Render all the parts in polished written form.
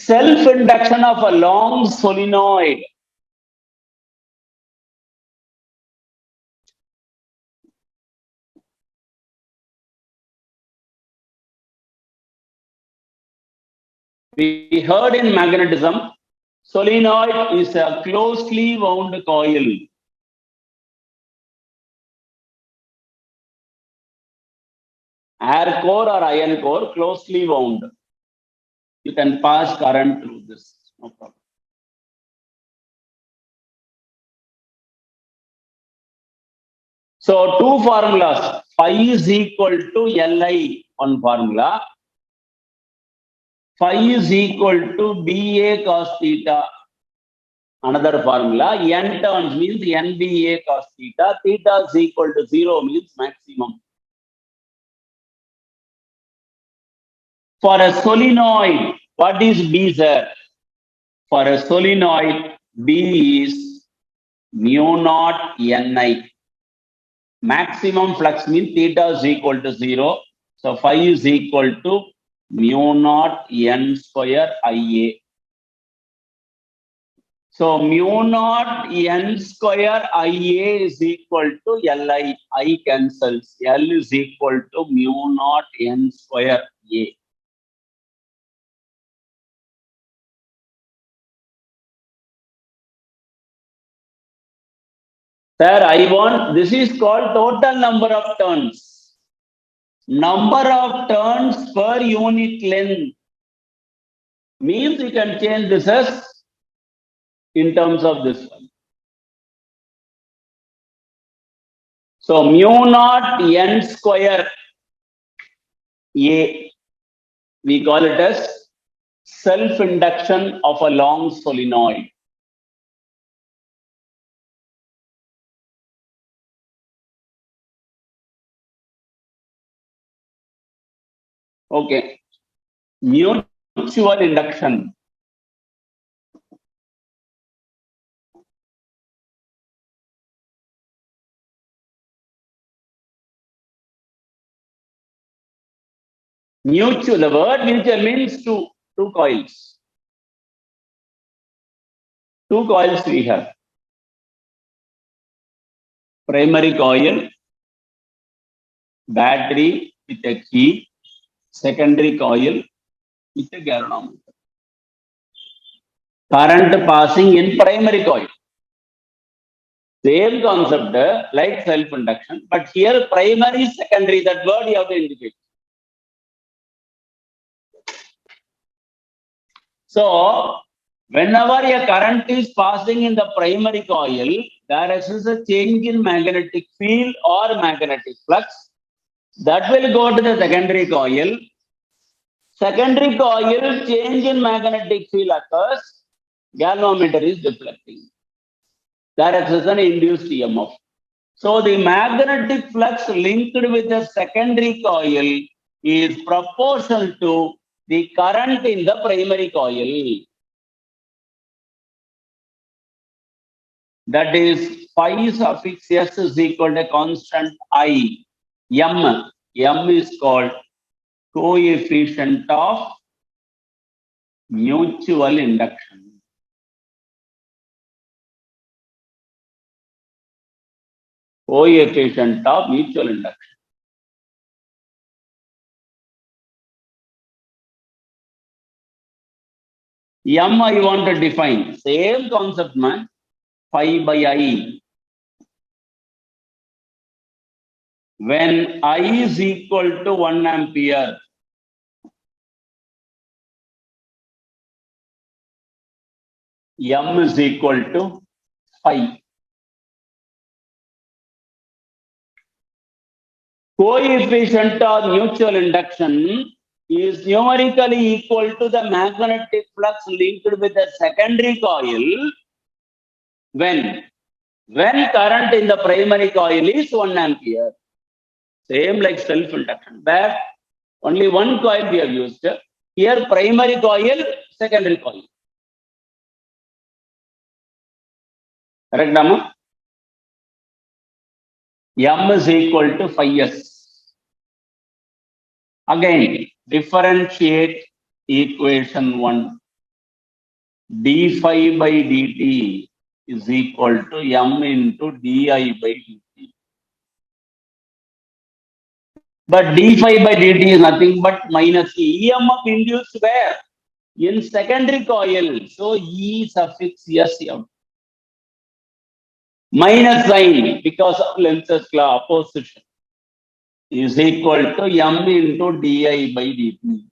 Self-induction of a long solenoid. We heard in magnetism, solenoid is a closely wound coil. Air core or iron core, closely wound. You can pass current through this, no problem. So two formulas, phi is equal to Li, one formula. Phi is equal to dA cos theta, another formula. N turns means NBA cos theta. Theta is equal to 0 means maximum. For a solenoid, what is B, sir? For a solenoid, B is mu naught Ni. Maximum flux means theta is equal to 0. So phi is equal to mu naught N square Ia. So mu naught N square Ia is equal to Li. I cancels. L is equal to mu naught N square A. Sir, I want, this is called total number of turns. Number of turns per unit length means you can change this as in terms of this one. So mu naught N square A, we call it as self-induction of a long solenoid. Okay. Mutual induction. Mutual, the word mutual means two coils. Two coils we have. Primary coil, battery with a key, secondary coil with a galvanometer. Current passing in primary coil. Same concept like self-induction, but here primary, secondary, that word you have to indicate. So, whenever a current is passing in the primary coil, there is a change in magnetic field or magnetic flux. That will go to the secondary coil. Secondary coil, change in magnetic field occurs. Galvanometer is deflecting. That is an induced EMF. So the magnetic flux linked with the secondary coil is proportional to the current in the primary coil. That is phi suffix s is equal to constant I. M. M is called coefficient of mutual induction. Coefficient of mutual induction. M I want to define. Same concept, man. Phi by I. When I is equal to 1 ampere, M is equal to phi. Coefficient of mutual induction is numerically equal to the magnetic flux linked with the secondary coil when current in the primary coil is 1 ampere. Same like self-induction, where only one coil we have used. Here primary coil, secondary coil. Correct, Dhamma? M is equal to phi s. Again, differentiate equation 1. d phi by dt is equal to m into di by dt. But d phi by dt is nothing but minus e. EMF induced where? In secondary coil. So E suffix S M. Minus sign because of Lenz's law opposition is equal to m into di by dt.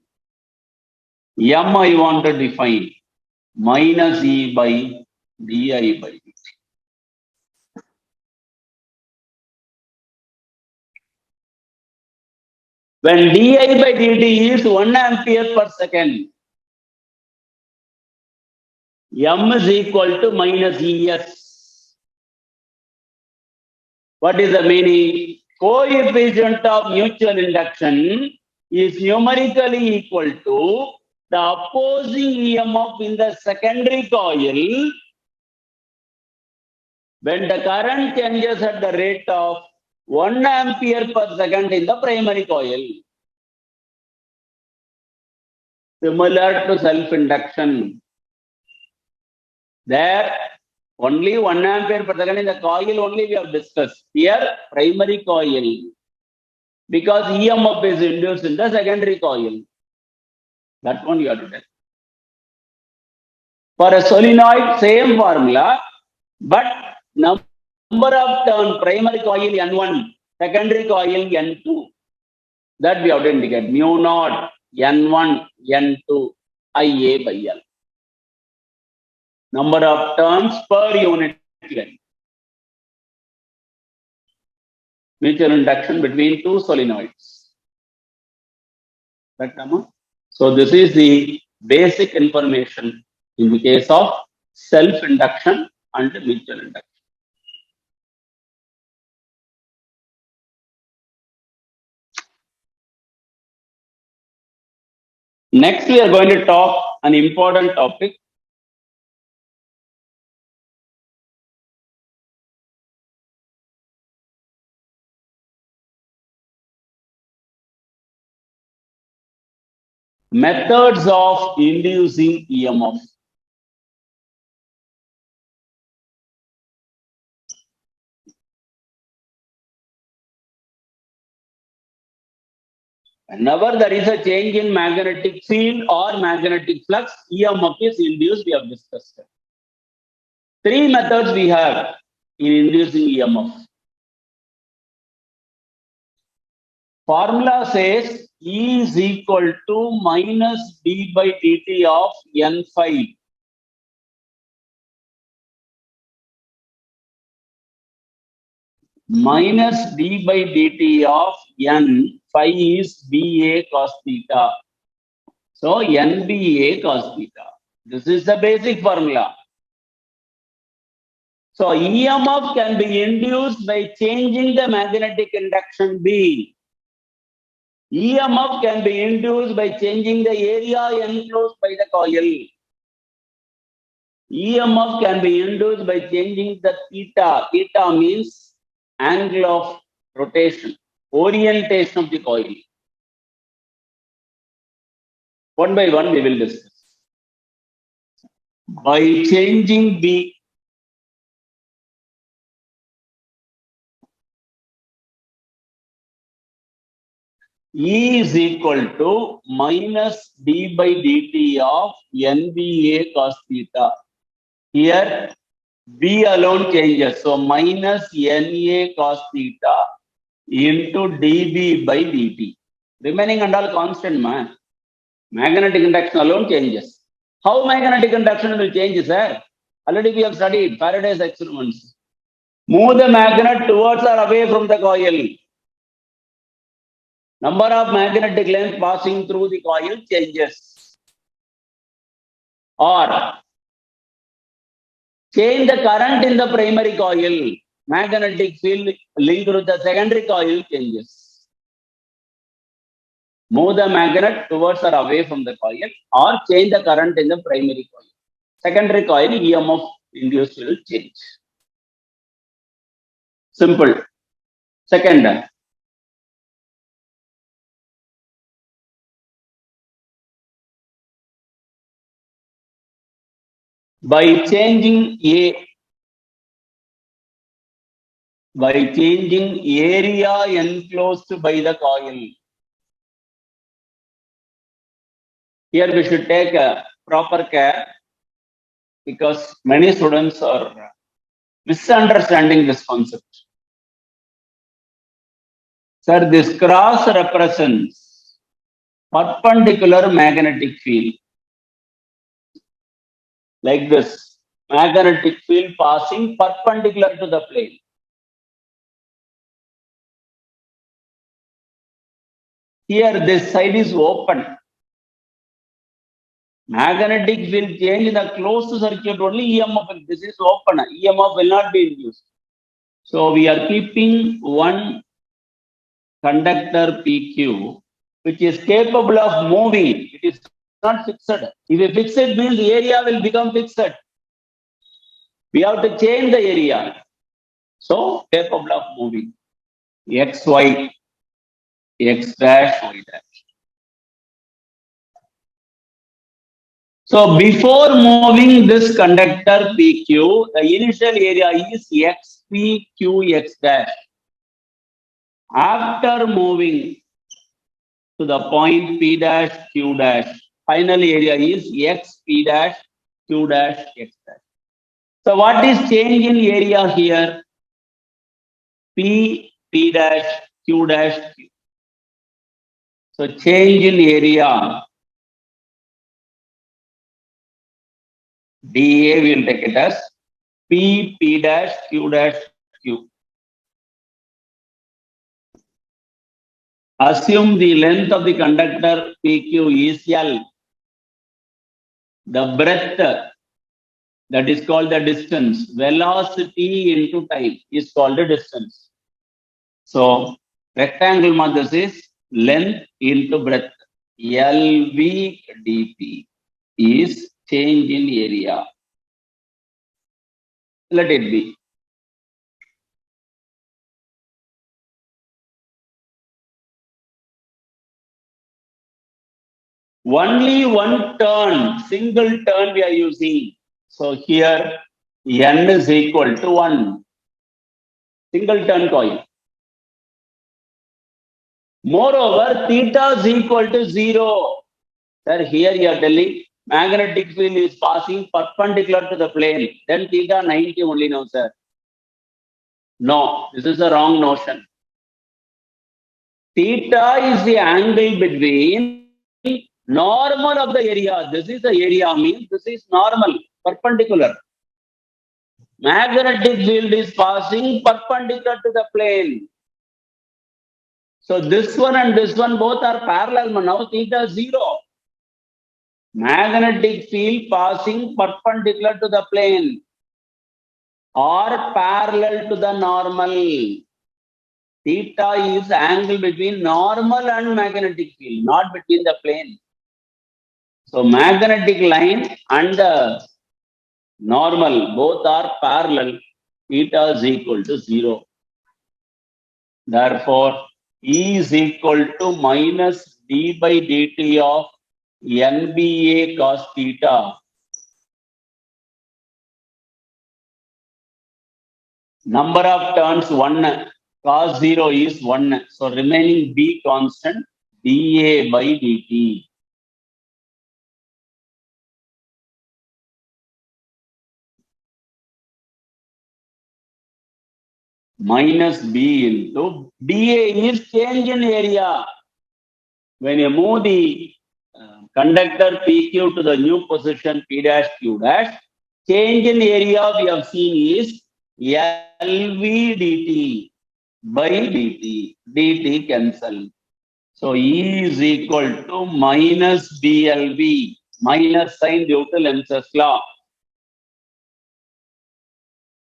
M I want to define minus E by di by dt. When di by dt is 1 ampere per second, M is equal to minus ES. What is the meaning? Coefficient of mutual induction is numerically equal to the opposing EMF in the secondary coil when the current changes at the rate of 1 ampere per second in the primary coil. Similar to self-induction. There, only 1 ampere per second in the coil only we have discussed. Here, primary coil. Because EMF is induced in the secondary coil. That one you have to tell. For a solenoid, same formula, but number of turn primary coil N1, secondary coil N2. That we have to indicate. Mu naught N1, N2, IA by L. Number of turns per unit length. Mutual induction between two solenoids. Right, Amma? So this is the basic information in the case of self-induction and mutual induction. Next, we are going to talk an important topic. Methods of inducing EMF. Whenever there is a change in magnetic field or magnetic flux, EMF is induced, we have discussed it. Three methods we have in inducing EMF. Formula says E is equal to minus d by dt of n phi. Minus d by dt of n phi is BA cos theta. So NBA cos theta. This is the basic formula. So EMF can be induced by changing the magnetic induction B. EMF can be induced by changing the area enclosed by the coil. EMF can be induced by changing the theta. Theta means angle of rotation, orientation of the coil. One by one we will discuss. By changing B, E is equal to minus d by dt of NBA cos theta. Here, B alone changes. So, minus NA cos theta into dB by dt. Remaining and all constant, man. Magnetic induction alone changes. How magnetic induction will change, sir? Already we have studied Faraday's experiments. Move the magnet towards or away from the coil. Number of magnetic length passing through the coil changes. Or change the current in the primary coil. Magnetic field linked with the secondary coil changes. Move the magnet towards or away from the coil or change the current in the primary coil. Secondary coil EMF induced will change. Simple. Second, by changing area enclosed by the coil. Here we should take a proper care because many students are misunderstanding this concept. Sir, this cross represents perpendicular magnetic field. Like this, magnetic field passing perpendicular to the plane. Here, this side is open. Magnetic field change in the closed circuit only EMF. This is open. EMF will not be induced. So we are keeping one conductor PQ, which is capable of moving. It is not fixed. If a fixed means the area will become fixed. We have to change the area. So capable of moving. X, Y, X dash, Y dash. So before moving this conductor PQ, the initial area is XPQX dash. After moving to the point P dash Q dash, final area is XP dash Q dash X dash. So what is change in area here? P dash Q dash Q. So change in area dA will take it as P dash Q dash Q. Assume the length of the conductor PQ is L. The breadth, that is called the distance. Velocity into time is called the distance. So rectangle mass is length into breadth. LV dP is change in area. Let it be. Only one turn, single turn we are using. So here N is equal to 1. Single turn coil. Moreover, theta is equal to 0. Sir, here you are telling magnetic field is passing perpendicular to the plane. Then theta 90 only now, sir. No, this is a wrong notion. Theta is the angle between normal of the area. This is the area means this is normal, perpendicular. Magnetic field is passing perpendicular to the plane. So this one and this one both are parallel. Now theta 0. Magnetic field passing perpendicular to the plane or parallel to the normal. Theta is angle between normal and magnetic field, not between the plane. So magnetic line and the normal both are parallel. Theta is equal to 0. Therefore, E is equal to minus d by dt of NBA cos theta. Number of turns 1, cos 0 is 1. So remaining B constant, dA by dt. Minus B into dA is change in area. When you move the conductor PQ to the new position P dash Q dash, change in area we have seen is LV dt by dt. dt cancel. So E is equal to minus BLV, minus sign due to Lenz's law.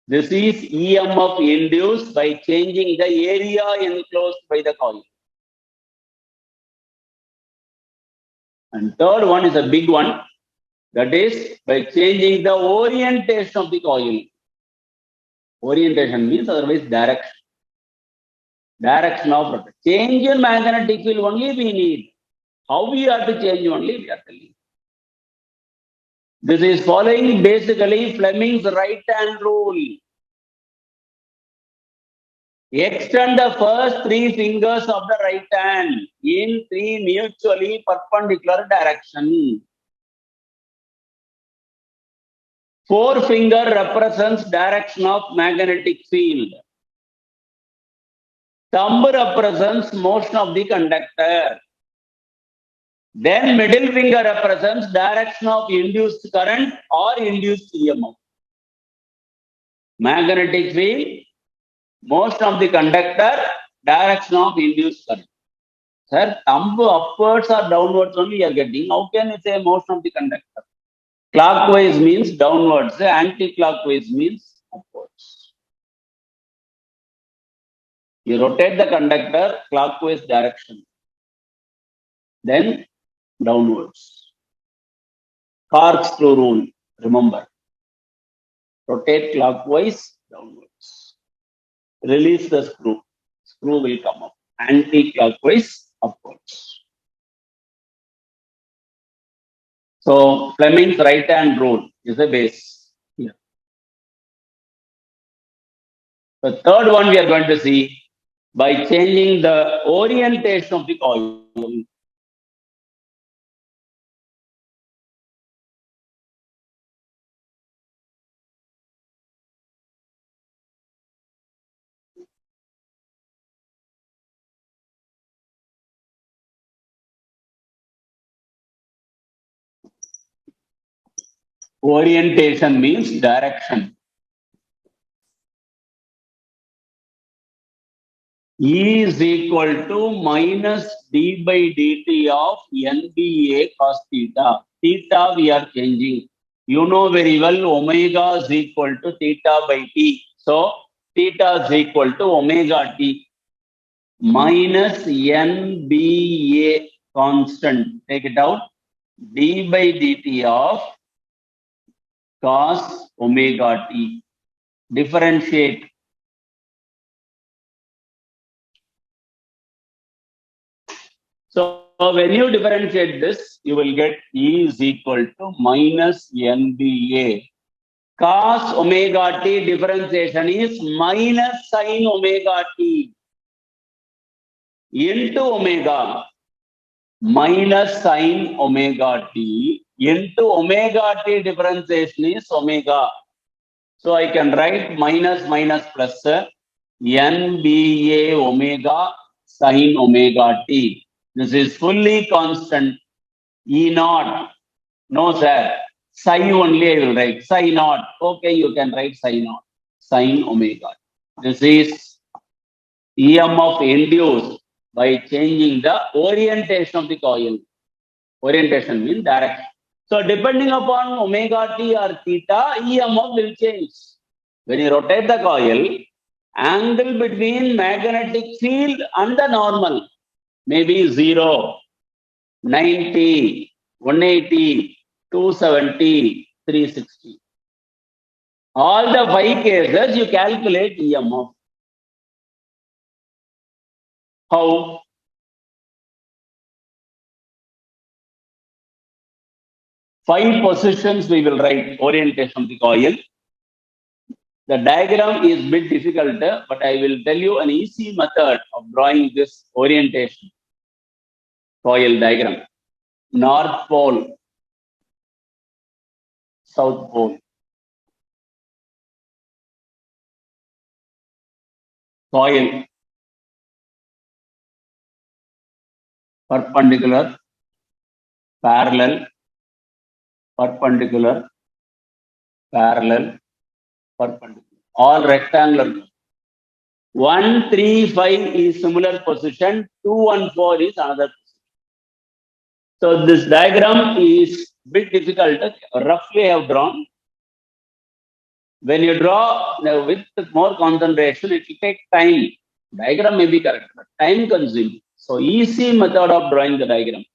This is EMF induced by changing the area enclosed by the coil. And third one is a big one. That is by changing the orientation of the coil. Orientation means otherwise direction. Direction of rotation. Change in magnetic field only we need. How we have to change only we are telling. This is following basically Fleming's right hand rule. Extend the first three fingers of the right hand in three mutually perpendicular directions. Forefinger represents direction of magnetic field. Thumb represents motion of the conductor. Then middle finger represents direction of induced current or induced EMF. Magnetic field, motion of the conductor, direction of induced current. Sir, thumb upwards or downwards only you are getting. How can you say motion of the conductor? Clockwise means downwards, anti-clockwise means upwards. You rotate the conductor clockwise direction, then downwards. Corkscrew rule, remember. Rotate clockwise, downwards. Release the screw. Screw will come up. Anti-clockwise, upwards. So Fleming's right hand rule is the base here. The third one we are going to see by changing the orientation of the coil. Orientation means direction. E is equal to minus d by dt of NBA cos theta. Theta we are changing. You know very well omega is equal to theta by t. So theta is equal to omega t minus NBA constant. Take it out. D by dt of cos omega t. Differentiate. So when you differentiate this, you will get E is equal to minus NBA. Cos omega t differentiation is minus sin omega t into omega. Minus sin omega t into omega t differentiation is omega. So I can write minus minus plus NBA omega sin omega t. This is fully constant. E naught. No, sir. Psi only I will write. Psi naught. Okay, you can write psi naught. Sin omega. This is EMF induced by changing the orientation of the coil. Orientation means direction. So depending upon omega t or theta, EMF will change. When you rotate the coil, angle between magnetic field and the normal may be 0, 90, 180, 270, 360. All the 5 cases you calculate EMF. How? Five positions we will write orientation of the coil. The diagram is a bit difficult, but I will tell you an easy method of drawing this orientation coil diagram. North pole, south pole. Coil, perpendicular, parallel, perpendicular, parallel, perpendicular. All rectangular. 1, 3, 5 is similar position. 2 and 4 is another position. So this diagram is bit difficult. Roughly I have drawn. When you draw with more concentration, it will take time. Diagram may be correct, but time consuming. So easy method of drawing the diagram.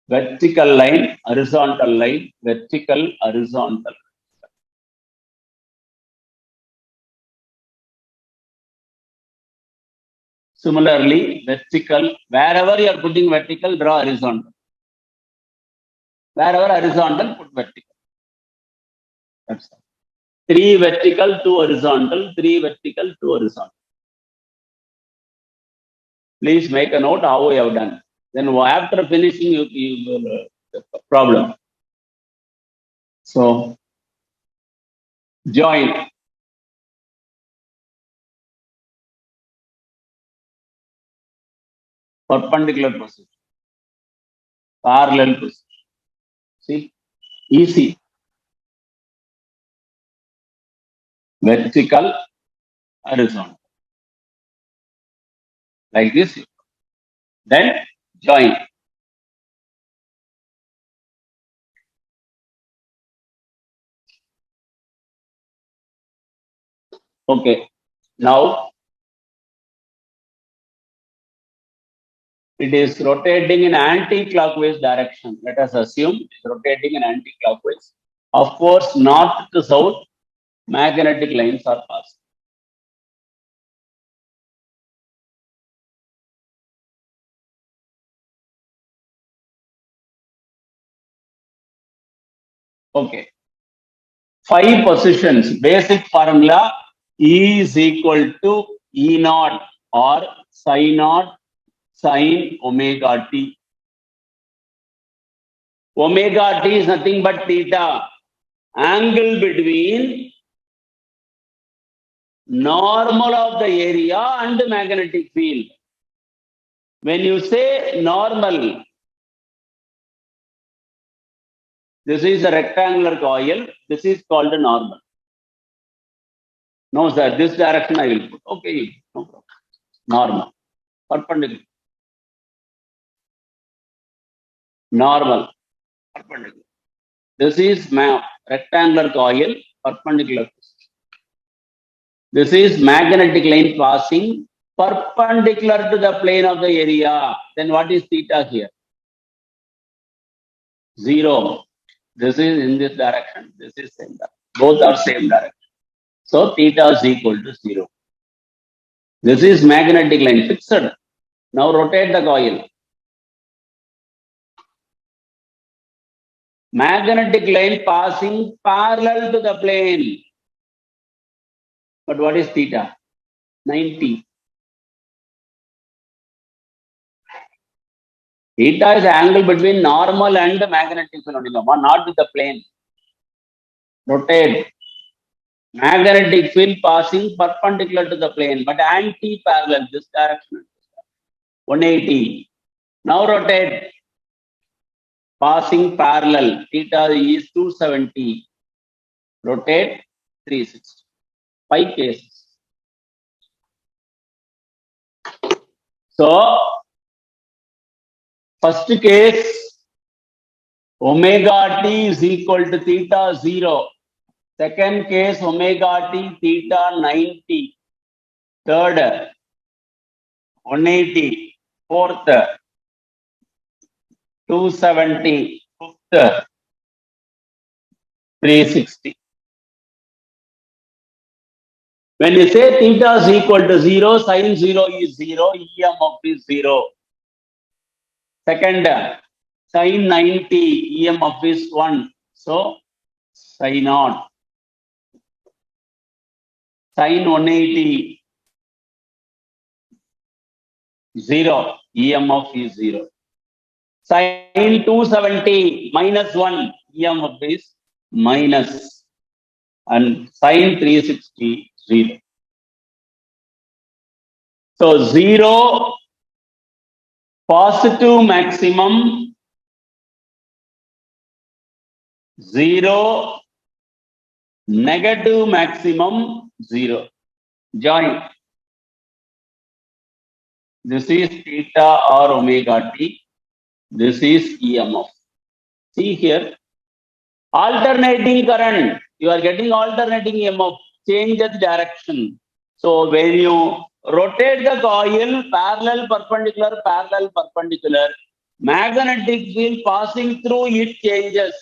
Vertical line, horizontal line, vertical, horizontal. Similarly, vertical, wherever you are putting vertical, draw horizontal. Wherever horizontal, put vertical. That's all. 3 vertical, 2 horizontal, 3 vertical, 2 horizontal. Please make a note how we have done. Then after finishing, you will problem. So, join. Perpendicular position. Parallel position. See? Easy. Vertical, horizontal. Like this. Then join. Okay. Now it is rotating in anti-clockwise direction. Let us assume it is rotating in anti-clockwise. Of course, north to south, magnetic lines are passing. Okay. 5 positions. Basic formula E is equal to E naught or psi naught sin omega t. Omega t is nothing but theta. Angle between normal of the area and the magnetic field. When you say normal, this is a rectangular coil. This is called a normal. No, sir, this direction I will put. Okay, no problem. Normal. Perpendicular. Normal. Perpendicular. This is rectangular coil, perpendicular. This is magnetic line passing perpendicular to the plane of the area. Then what is theta here? 0. This is in this direction. This is same direction. Both are same direction. So theta is equal to 0. This is magnetic line fixed. Now rotate the coil. Magnetic line passing parallel to the plane. But what is theta? 90. Theta is the angle between normal and the magnetic field, not with the plane. Rotate. Magnetic field passing perpendicular to the plane, but anti-parallel, this direction. 180. Now rotate. Passing parallel. Theta is 270. Rotate 360. 5 cases. So, first case, omega t is equal to theta 0. Second case, omega t theta 90. Third, 180. Fourth, 270. Fifth, 360. When you say theta is equal to 0, sin 0 is 0, EMF is 0. Second, sin 90, EMF is 1. So, psi naught. Sin 180, 0. EMF is 0. Sin 270, minus 1. EMF is minus. And sin 360, 0. So, 0, positive maximum, 0, negative maximum, 0. Join. This is theta or omega t. This is EMF. See here, alternating current. You are getting alternating EMF. Change the direction. So when you rotate the coil, parallel, perpendicular, magnetic field passing through it changes.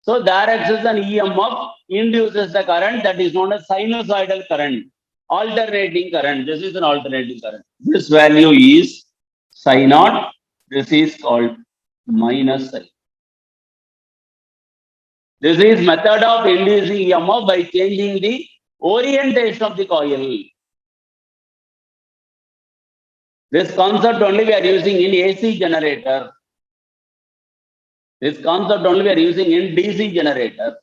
So there exists an EMF, induces the current that is known as sinusoidal current. alternating current. This is an alternating current. This value is psi naught. This is called minus psi. This is method of inducing EMF by changing the orientation of the coil. This concept only we are using in AC generator. This concept only we are using in DC generator.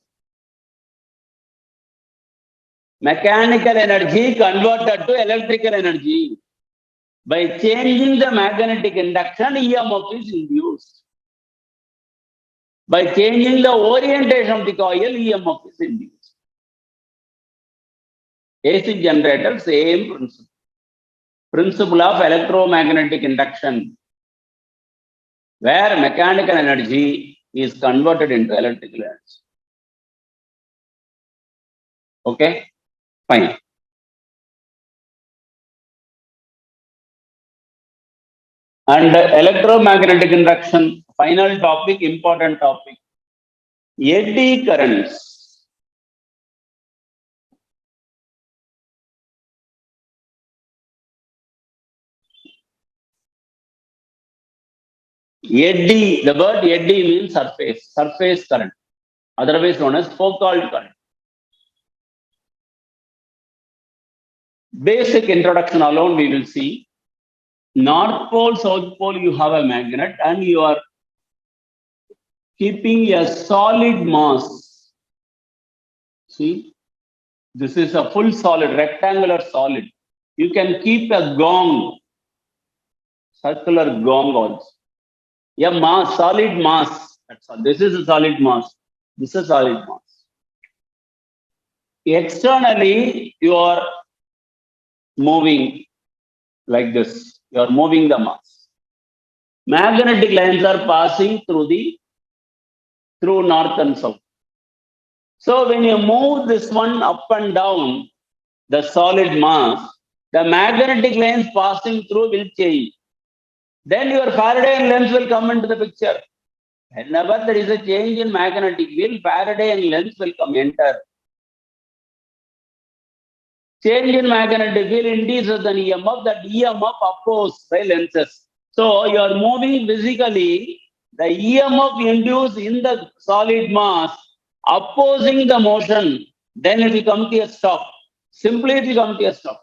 Mechanical energy converted to electrical energy. By changing the magnetic induction, EMF is induced. By changing the orientation of the coil, EMF is induced. AC generator, same principle. Principle of electromagnetic induction, where mechanical energy is converted into electrical energy. Okay, fine. And electromagnetic induction, final topic, important topic. Eddy currents. Eddy, the word eddy means surface current, otherwise known as Foucault current. Basic introduction alone we will see. North pole, south pole, you have a magnet and you are keeping a solid mass. See, this is a full solid, rectangular solid. You can keep a gong, circular gong also. A mass, solid mass. That's all. This is a solid mass. This is a solid mass. Externally, you are moving like this. You are moving the mass. Magnetic lines are passing through north and south. So when you move this one up and down, the solid mass, the magnetic lines passing through will change. Then your Faraday lens will come into the picture. Whenever there is a change in magnetic field, Faraday lens will enter. Change in magnetic field induces an EMF, that EMF opposed by lenses. So you are moving physically, the EMF induced in the solid mass opposing the motion, then it will come to a stop. Simply it will come to a stop.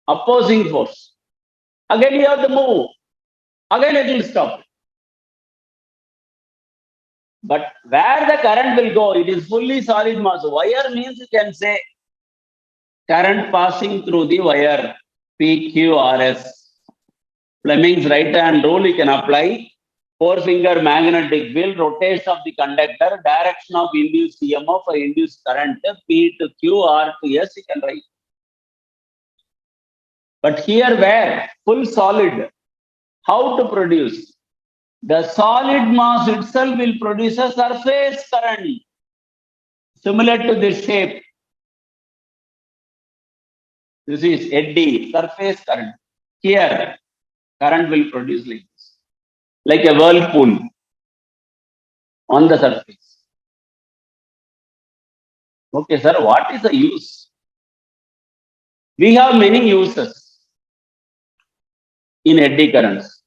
Opposing force. Again you have to move. Again it will stop. But where the current will go, it is fully solid mass. Wire means you can say current passing through the wire, PQRS. Fleming's right hand rule you can apply. Four-finger magnetic field, rotation of the conductor, direction of induced EMF or induced current, P to Q, R to S, you can write. But here where? Full solid. How to produce? The solid mass itself will produce a surface current, similar to this shape. This is eddy, surface current. Here, current will produce like this, like a whirlpool on the surface. Okay, sir, what is the use? We have many uses in eddy currents,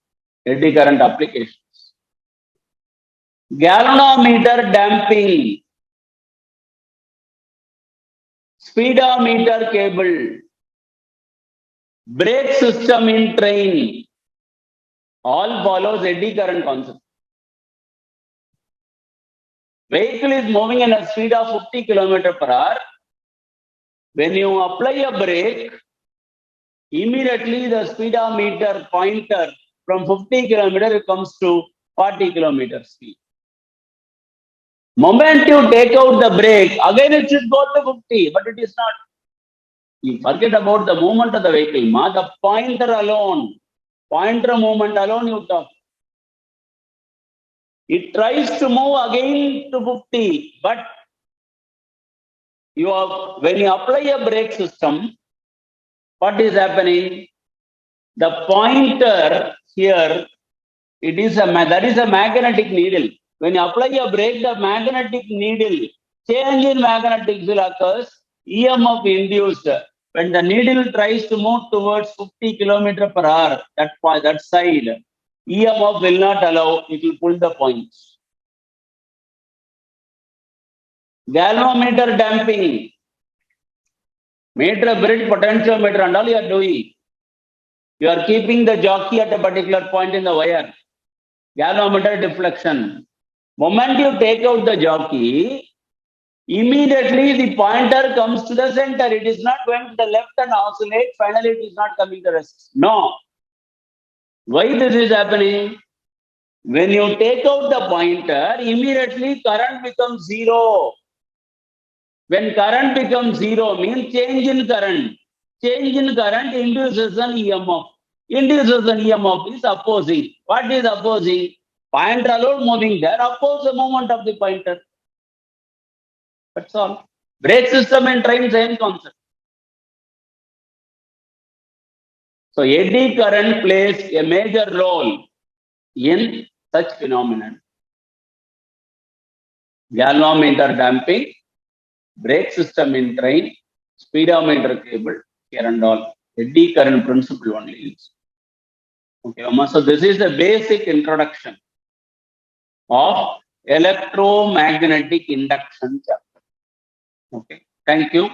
eddy current applications. Galvanometer damping, speedometer cable, brake system in train, all follows eddy current concept. Vehicle is moving at a speed of 50 km/h. When you apply a brake, immediately the speedometer pointer from 50 km comes to 40 km speed. Moment you take out the brake, again it should go to 50, but it is not. You forget about the movement of the vehicle. The pointer alone, pointer movement alone you talk. It tries to move again to 50, but when you apply a brake system, what is happening? The pointer here, that is a magnetic needle. When you apply a brake, the magnetic needle, change in magnetic field occurs, EMF induced. when the needle tries to move towards 50 km per hour, that side, EMF will not allow, it will pull the points. Galvanometer damping, meter bridge potentiometer and all you are doing. You are keeping the jockey at a particular point in the wire. Galvanometer deflection. Moment you take out the jockey, immediately the pointer comes to the center. It is not going to the left and oscillate. Finally, it is not coming to rest. No. Why this is happening? When you take out the pointer, immediately current becomes zero. When current becomes zero, means change in current. Change in current induces an EMF. Induces an EMF is opposing. What is opposing? Pointer alone moving there, oppose the movement of the pointer. That's all. Brake system and train, same concept. So eddy current plays a major role in such phenomenon. Galvanometer damping, brake system in train, speedometer cable, here and all. Eddy current principle only is. Okay, so this is the basic introduction of electromagnetic induction chapter. Okay, thank you.